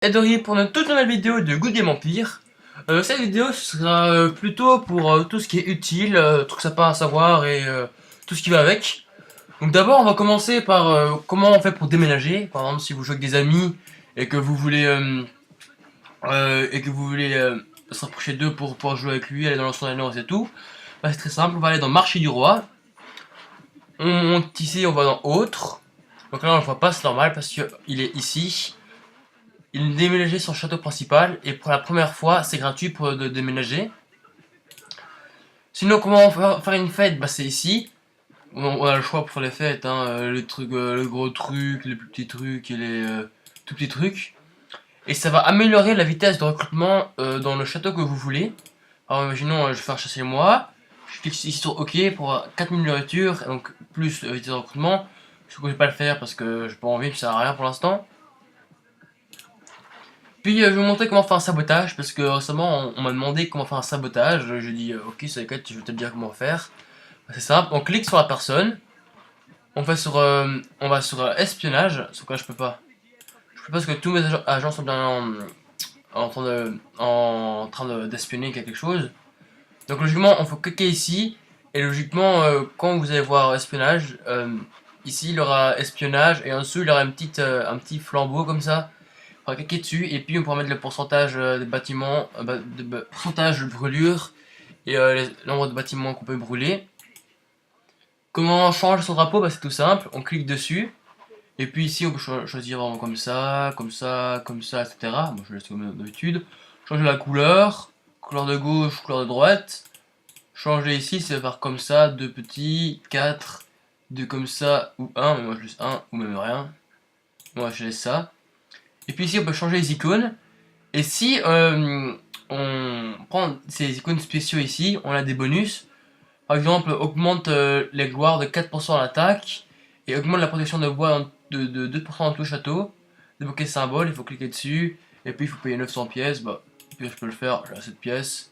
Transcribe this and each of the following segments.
Edori pour une toute nouvelle vidéo de Good Game Empire. Cette vidéo sera plutôt pour tout ce qui est utile, trucs sympas à savoir et tout ce qui va avec. Donc d'abord on va commencer par comment on fait pour déménager. Par exemple si vous jouez avec des amis et que vous voulez se rapprocher d'eux pour pouvoir jouer avec lui, aller dans l'ancien alliance et tout. Bah, c'est très simple, on va aller dans Marché du Roi. On monte ici, on va dans Autre. Donc là on le voit pas, c'est normal parce qu'il est ici. Il déménageait son château principal et pour la première fois c'est gratuit pour de déménager. Sinon comment faire une fête, bah c'est ici. On a le choix pour les fêtes, hein, les trucs, le gros truc, les plus petits trucs et les tout petits trucs. Et ça va améliorer la vitesse de recrutement dans le château que vous voulez. Alors imaginons je vais faire chasser moi, je clique ici sur OK pour 4000 nourritures, donc plus vitesse de recrutement. Je ne vais pas le faire parce que j'ai pas envie, ça sert à rien pour l'instant. Puis je vais vous montrer comment faire un sabotage, parce que récemment on m'a demandé comment faire un sabotage. Je dis ok, c'est lequel, je vais te dire comment faire. C'est simple, on clique sur la personne, on va sur espionnage, sauf que là je peux pas. Je peux pas parce que tous mes agents sont bien en train d'espionner quelque chose. Donc logiquement on faut cliquer ici, et logiquement quand vous allez voir espionnage, ici il y aura espionnage, et en dessous il y aura un petit flambeau comme ça. On va cliquer dessus et puis on pourra mettre le pourcentage des bâtiments, pourcentage de brûlure et le nombre de bâtiments qu'on peut brûler. Comment on change son drapeau, bah, c'est tout simple, on clique dessus et puis ici on peut choisir vraiment comme ça, comme ça, comme ça, etc. Moi je laisse comme d'habitude. Changer la couleur de gauche, couleur de droite. Changer ici, c'est faire comme ça, 2 petits, 4, 2 comme ça ou 1, mais moi je laisse 1 ou même rien. Moi je laisse ça. Et puis ici on peut changer les icônes. Et si on prend ces icônes spéciaux ici, on a des bonus. Par exemple, augmente les gloires de 4% à l'attaque et augmente la protection de bois de 2% dans tout le château. Débloquer symbole, il faut cliquer dessus. Et puis il faut payer 900 pièces. Bah, puis je peux le faire, j'ai cette pièce.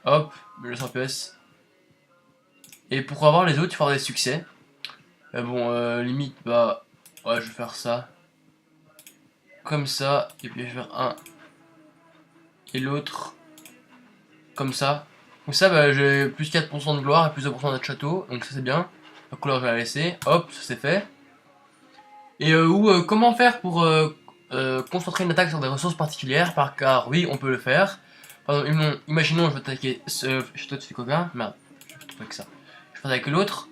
Hop, 900 pièces. Et pour avoir les autres, il faut avoir des succès. Mais bon, limite, bah, ouais, je vais faire ça. Comme ça, et puis je vais faire un et l'autre comme ça. Donc ça, bah, j'ai plus 4% de gloire et plus 2% de château, donc ça c'est bien. La couleur je vais la laisser, hop, ça c'est fait. Et comment faire pour concentrer une attaque sur des ressources particulières, car oui, on peut le faire. Par exemple, imaginons je vais attaquer ce château de Fikoga, merde, je vais pas que ça. Je vais attaquer l'autre,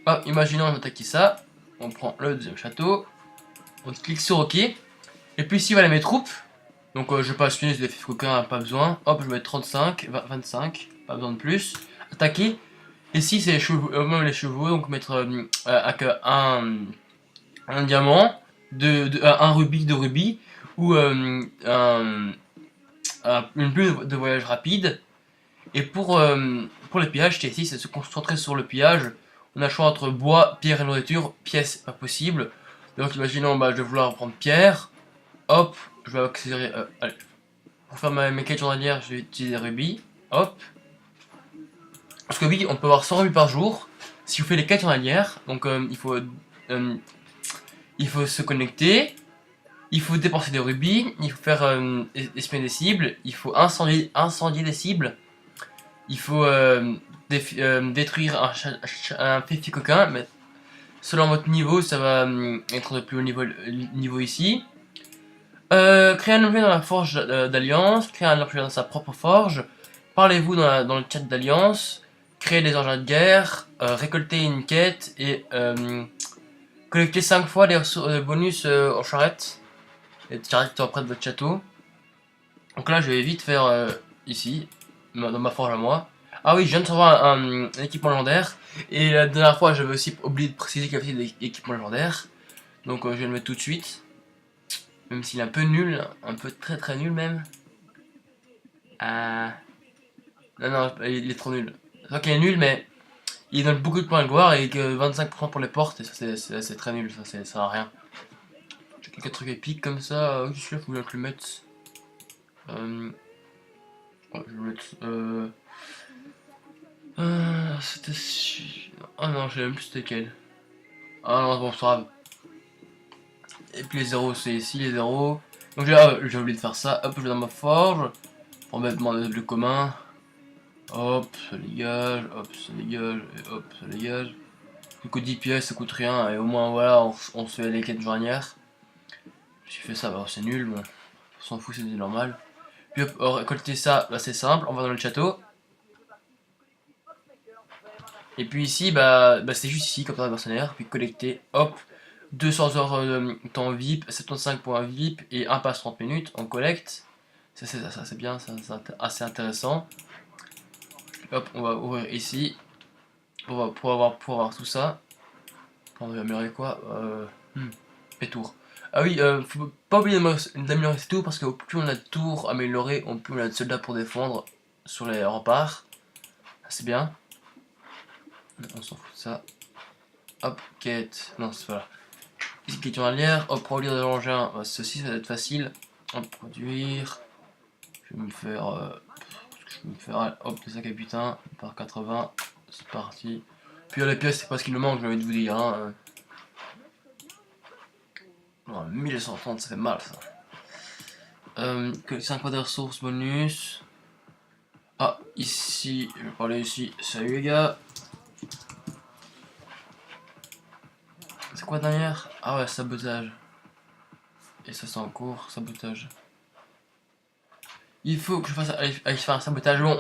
hop, imaginons je vais attaquer ça, on prend le deuxième château, on clique sur OK, et puis ici voilà mes troupes. Donc je vais pas assumer des Fikoga, pas besoin, hop, je vais mettre 35, 25, pas besoin de plus. Attaquer. Ici c'est les chevaux, même les chevaux, donc mettre avec un diamant, un rubis, deux rubis, ou une plume de voyage rapide. Et pour les pillages, c'est ici, c'est se concentrer sur le pillage. On a le choix entre bois, pierre et nourriture. Pièce, pas possible. Donc imaginons, bah, je vais vouloir prendre pierre. Hop, je vais accélérer. Allez. Pour faire mes quêtes journalières, je vais utiliser rubis. Hop. Parce que oui, on peut avoir 100 rubis par jour. Si vous faites les quêtes journalières, donc il faut se connecter, il faut dépenser des rubis, il faut faire espionner des cibles, il faut incendier des cibles, il faut détruire un Fifi coquin, mais selon votre niveau, ça va être de plus haut niveau ici. Créer un objet dans la forge d'alliance, créer un objet dans sa propre forge, parlez-vous dans le chat d'alliance, créer des engins de guerre, récolter une quête et collecter 5 fois les bonus en charrette. Et directement près de votre château. Donc là je vais vite faire ici, dans ma forge à moi. Ah oui, je viens de recevoir un équipement légendaire. Et la dernière fois j'avais aussi oublié de préciser qu'il y avait des équipements légendaires. Donc je vais le mettre tout de suite. Même s'il est un peu nul, un peu très très nul même. Non non, il est trop nul. C'est vrai qu'il est nul mais il donne beaucoup de points de gloire et que 25% pour les portes et ça c'est très nul, ça sert à rien. J'ai quelques trucs épiques comme ça, je suis là, faut que je le mette. Ouais, je vais mettre. C'était. Ah non, je sais même plus c'était quel. Ah non, bon, c'est grave. Et puis les zéros, c'est ici les zéros. Donc j'ai oublié de faire ça. Hop, je vais dans ma forge. Pour mettre le commun. Hop, ça dégage, hop, ça dégage, et hop, ça dégage. Du coup 10 pièces ça coûte rien et au moins voilà on se fait les quêtes journalières. J'ai fait ça, bah, c'est nul, bon, on s'en fout, c'est normal. Puis hop, récolter ça, là c'est simple, on va dans le château. Et puis ici, c'est juste ici, comme ça, mercenaire, puis collecter, hop, 200 heures de temps VIP, 75 points VIP et un pass 30 minutes, on collecte. Ça c'est bien, ça c'est assez intéressant. Hop, on va ouvrir ici, pour avoir tout ça. On va améliorer quoi les tours. Ah oui, faut pas oublier d'améliorer ces tours parce que plus on a de tours améliorées, plus on a de soldats pour défendre sur les remparts. C'est bien. On s'en fout de ça. Hop, quête. Non, c'est pas là. Ici, quête journalière. Hop, produire de l'engin. Ceci, ça va être facile. Hop, produire. Je vais me faire. Hop, des sacs à putain. Par 80. C'est parti. Puis les pièces, c'est pas ce qu'il me manque, j'ai envie de vous dire. Hein. 1130, ça fait mal ça. Que 5 points de ressources bonus. Ah, ici, je vais parler ici. Salut les gars. C'est quoi derrière? Ah ouais, sabotage. Et ça c'est en cours, sabotage. Il faut que je fasse aller faire un sabotage. Bon,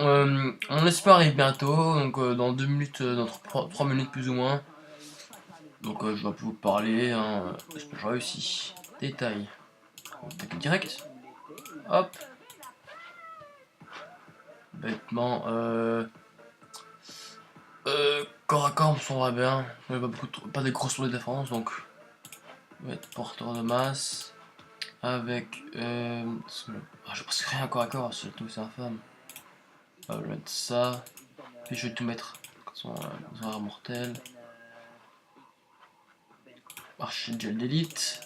on espère arriver bientôt, donc dans 2 minutes, dans 3 minutes plus ou moins. Donc je vais vous parler, hein, est-ce que je réussis? Détail. On attaque direct. Hop. Bêtement, corps à corps me semblerait bien. Il n'y a pas des grosses tours de défense, donc on va être porteur de masse. Avec je pense rien corps à corps, surtout c'est infâme. Je vais mettre ça. Puis je vais tout mettre. Son arme mortelle. Archer gel d'élite.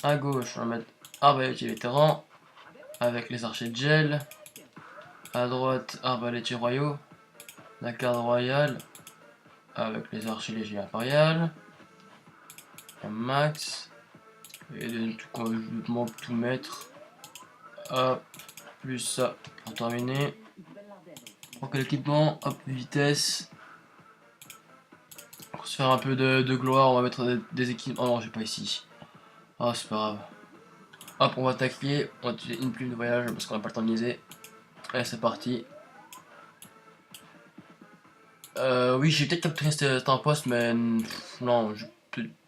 À gauche, on va mettre arbalète et vétéran. Avec les archers de gel. À droite, arbalète et royaux. La garde royale. Avec les archers légers impériales. Un max. Et de tout mettre. Hop. Plus ça pour terminer. Donc l'équipement, hop, vitesse. Pour se faire un peu de gloire, on va mettre des équipements. Oh non, j'ai pas ici. Oh, c'est pas grave. Hop, on va attaquer. On va utiliser une plume de voyage parce qu'on n'a pas le temps de niaiser. Allez, c'est parti. Oui, j'ai peut-être capturé cet imposte, mais non,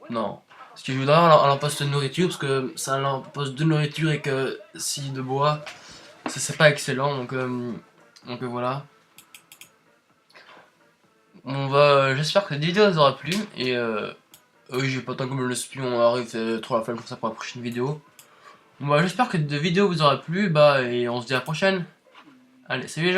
non. Parce que je voudrais avoir un imposte de nourriture, parce que c'est un imposte de nourriture et que si de bois, c'est pas excellent, donc voilà. J'espère que cette vidéo vous aura plu, et oui, j'ai pas tant comme le espion arrive, c'est trop la flemme pour ça pour la prochaine vidéo. Bon, j'espère que cette vidéo vous aura plu, et on se dit à la prochaine. Allez, salut les gens.